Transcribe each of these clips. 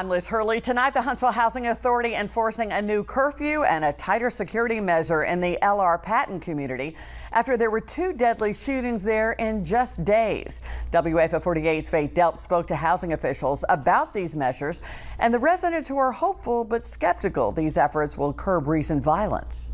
I'm Liz Hurley. Tonight, the Huntsville Housing Authority enforcing a new curfew and a tighter security measure in the LR Patton community after there were 2 deadly shootings there in just days. WAFA 48's Faith Delp spoke to housing officials about these measures and the residents who are hopeful but skeptical these efforts will curb recent violence.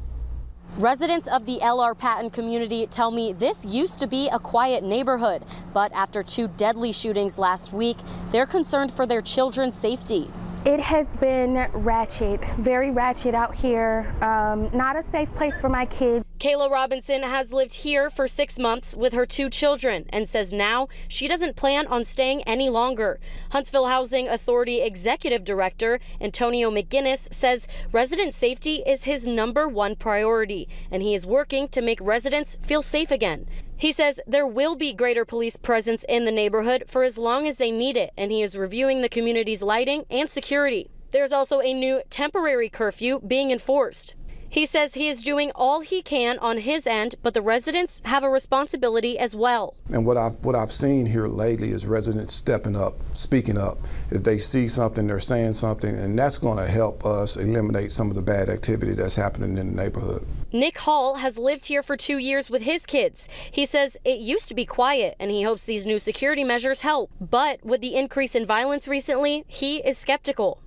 Residents of the LR Patton community tell me this used to be a quiet neighborhood, but after 2 deadly shootings last week, they're concerned for their children's safety. It has been ratchet, very ratchet out here. Not a safe place for my kids. Kayla Robinson has lived here for 6 months with her 2 children and says now she doesn't plan on staying any longer. Huntsville Housing Authority Executive Director Antonio McGinnis says resident safety is his #1 priority, and he is working to make residents feel safe again. He says there will be greater police presence in the neighborhood for as long as they need it, and he is reviewing the community's lighting and security. There's also a new temporary curfew being enforced. He says he is doing all he can on his end, but the residents have a responsibility as well. And what I've seen here lately is residents stepping up, speaking up. If they see something, they're saying something, and that's going to help us eliminate some of the bad activity that's happening in the neighborhood. Nick Hall has lived here for 2 years with his kids. He says it used to be quiet, and he hopes these new security measures help. But with the increase in violence recently, he is skeptical.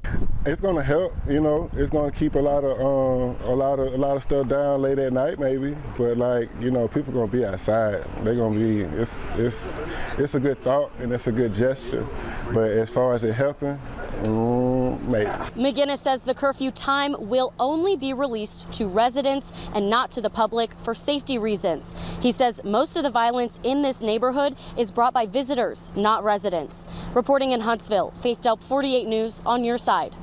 It's going to help, you know. It's going to keep a lot of stuff down late at night, maybe. But people going to be outside. They're going to be. It's a good thought and it's a good gesture. But as far as it helping, maybe. McGinnis says the curfew time will only be released to residents and not to the public for safety reasons. He says most of the violence in this neighborhood is brought by visitors, not residents. Reporting in Huntsville, Faith Delp, 48 News, on your side.